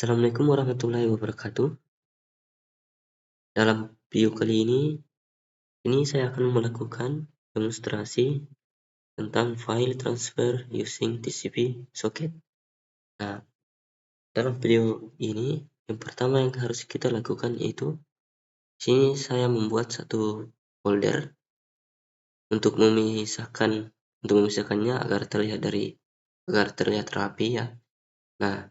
Assalamualaikum warahmatullahi wabarakatuh. Dalam video kali ini saya akan melakukan demonstrasi tentang file transfer using TCP socket. Nah, dalam video ini yang pertama yang harus kita lakukan yaitu sini saya membuat satu folder untuk memisahkannya agar terlihat rapi ya. Nah,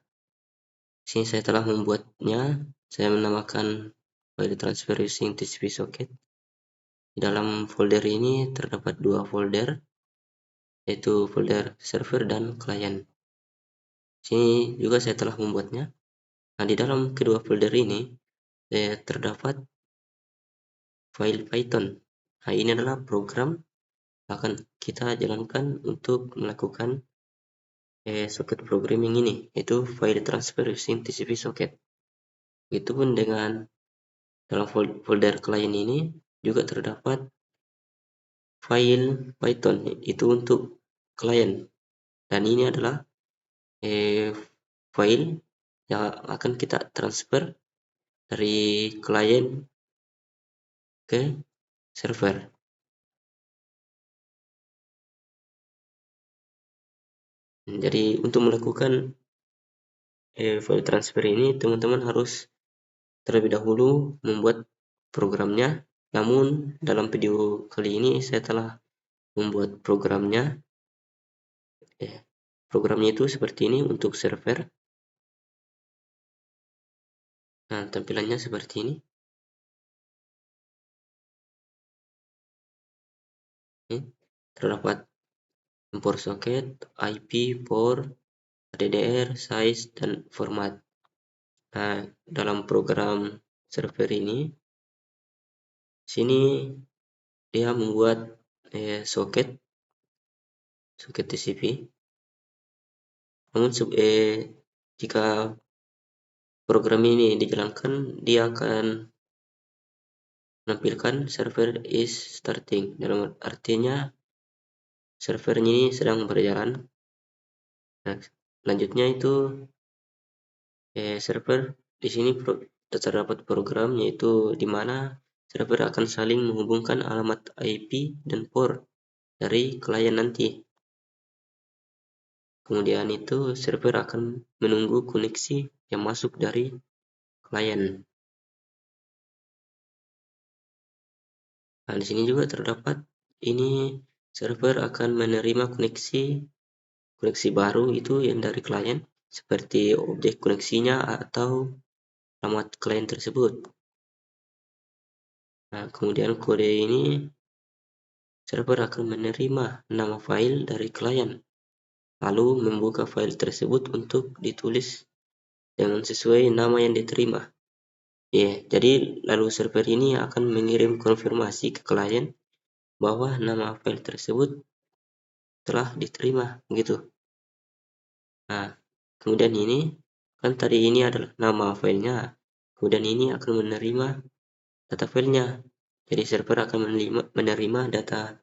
sini saya telah membuatnya. Saya menamakan file transfer using TCP socket. Dalam folder ini terdapat dua folder, yaitu folder server dan klien. Sini juga saya telah membuatnya. Nah, di dalam kedua folder ini terdapat file Python. Nah, ini adalah program akan kita jalankan untuk melakukan socket programming ini, yaitu file transfer using TCP socket. Begitupun dengan dalam folder klien ini juga terdapat file Python, itu untuk klien, dan ini adalah file yang akan kita transfer dari klien ke server. Jadi untuk melakukan file transfer ini teman-teman harus terlebih dahulu membuat programnya. Namun dalam video kali ini saya telah membuat programnya. Programnya itu seperti ini untuk server. Nah, tampilannya seperti ini. Terdapat import socket, IP, port, DDR, size, dan format. Nah, dalam program server ini, sini dia membuat socket TCP. Namun jika program ini dijalankan, dia akan menampilkan server is starting. Dalam artinya servernya ini sedang berjalan. Nah, selanjutnya itu server di sini terdapat program, yaitu di mana server akan saling menghubungkan alamat IP dan port dari klien nanti. Kemudian itu server akan menunggu koneksi yang masuk dari klien. Nah, di sini juga terdapat ini server akan menerima koneksi baru itu yang dari klien, seperti objek koneksinya atau alamat klien tersebut. Nah, kemudian kode ini server akan menerima nama file dari klien, lalu membuka file tersebut untuk ditulis dengan sesuai nama yang diterima. Jadi lalu server ini akan mengirim konfirmasi ke klien bahwa nama file tersebut telah diterima, begitu. Nah, kemudian ini kan tadi ini adalah nama filenya, kemudian ini akan menerima data filenya. Jadi server akan menerima data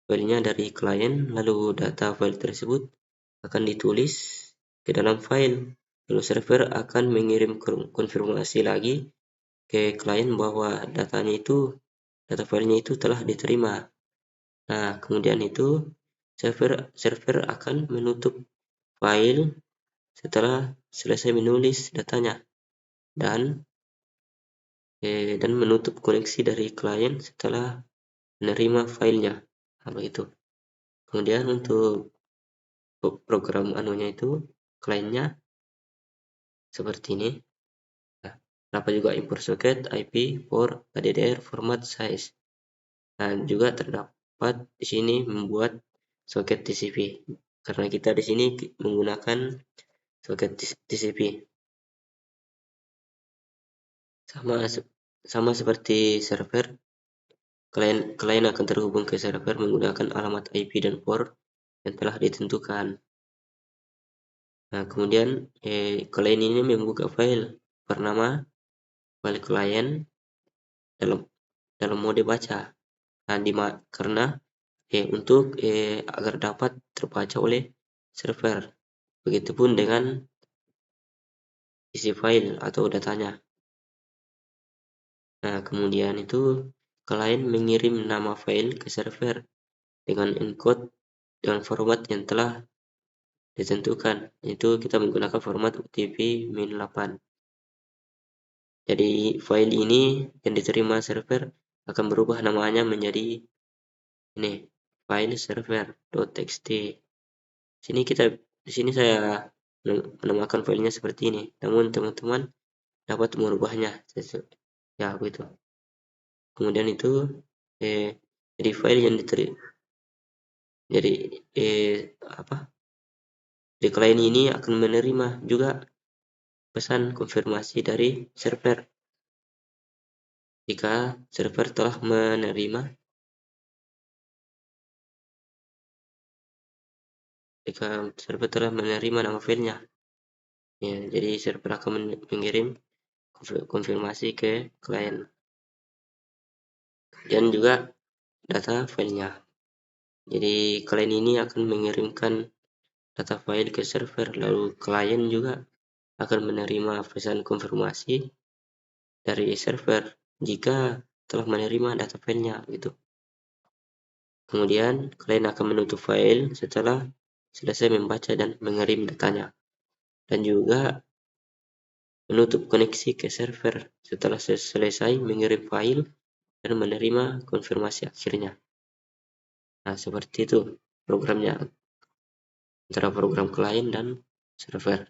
filenya dari klien, lalu data file tersebut akan ditulis ke dalam file. Lalu server akan mengirim konfirmasi lagi ke klien bahwa data filenya itu telah diterima. Nah, kemudian itu server akan menutup file setelah selesai menulis datanya dan menutup koneksi dari klien setelah menerima filenya. Nah, begitu. Kemudian untuk program kliennya seperti ini. Nah, dapat juga import socket, IP, port, DDR, format, size. Nah, juga terdapat di sini membuat socket TCP. Karena kita di sini menggunakan socket TCP. Sama seperti server, klien akan terhubung ke server menggunakan alamat IP dan port yang telah ditentukan. Nah, kemudian klien ini membuka file bernama file klien dalam mode baca. Nah, karena untuk agar dapat terbaca oleh server. Begitupun dengan isi file atau datanya. Nah, kemudian itu klien mengirim nama file ke server dengan encode dengan format yang telah ditentukan. Itu kita menggunakan format UTF-8. Jadi file ini yang diterima server akan berubah namanya menjadi ini, file server.txt. Di sini saya menamakan filenya seperti ini. Namun teman-teman dapat merubahnya. Ya, begitu. Kemudian itu jadi file yang diterima. Jadi di klien ini akan menerima juga pesan konfirmasi dari server. Jika server telah menerima nama filenya, ya, jadi server akan mengirim konfirmasi ke klien dan juga data filenya. Jadi klien ini akan mengirimkan data file ke server, lalu klien juga akan menerima pesan konfirmasi dari server jika telah menerima data filenya gitu. Kemudian klien akan menutup file setelah selesai membaca dan mengirim datanya, dan juga menutup koneksi ke server setelah selesai mengirim file dan menerima konfirmasi akhirnya. Nah, seperti itu programnya antara program klien dan server.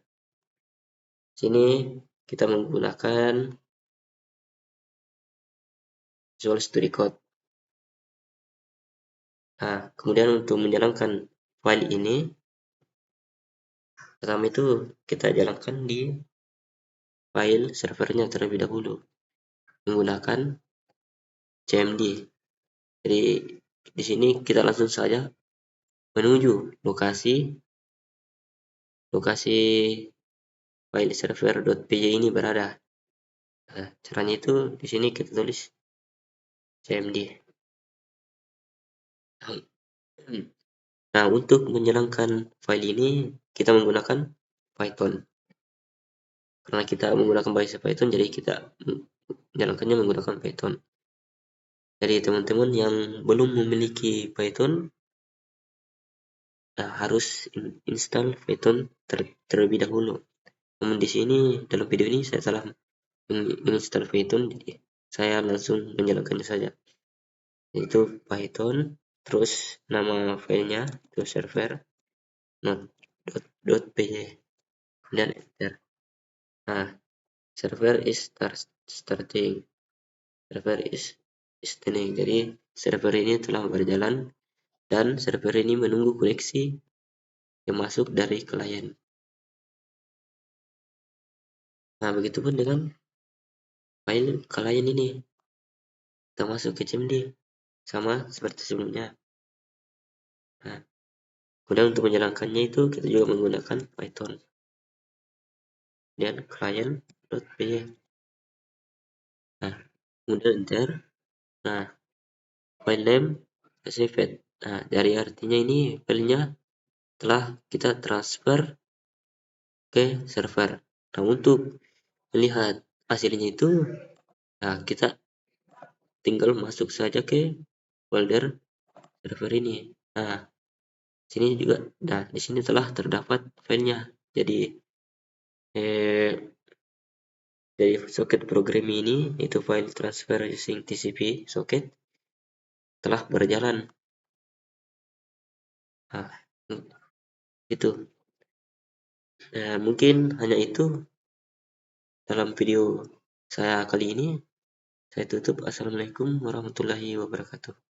Sini kita menggunakan Visual Studio Code. Nah, kemudian untuk menjalankan file ini, pertama itu kita jalankan di file servernya terlebih dahulu menggunakan cmd. Jadi di sini kita langsung saja menuju lokasi file server.py ini berada. Nah, caranya itu di sini kita tulis cmd. Nah, untuk menjalankan file ini kita menggunakan Python. Karena kita menggunakan bahasa Python, jadi kita menjalankannya menggunakan Python. Jadi teman-teman yang belum memiliki Python, harus install Python terlebih dahulu. Namun di sini dalam video ini saya telah menginstal Python, jadi saya langsung menjalankannya saja. Yaitu Python, terus nama filenya itu server node.py, kemudian enter. Nah, server is starting, server is listening. Jadi server ini telah berjalan dan server ini menunggu koneksi yang masuk dari klien. Nah, begitupun dengan file klien ini, kita masuk ke cmd sama seperti sebelumnya. Nah, kemudian untuk menjalankannya itu kita juga menggunakan Python dan client.py. Nah, kemudian enter. Nah, file name saved. Nah, dari artinya ini filenya telah kita transfer ke server. Nah, untuk melihat hasilnya itu, nah, kita tinggal masuk saja ke folder server ini. Nah, sini juga, nah di sini telah terdapat filenya. Jadi socket program ini, itu file transfer using TCP socket, telah berjalan. Nah, itu. Mungkin hanya itu dalam video saya kali ini. Saya tutup. Assalamualaikum warahmatullahi wabarakatuh.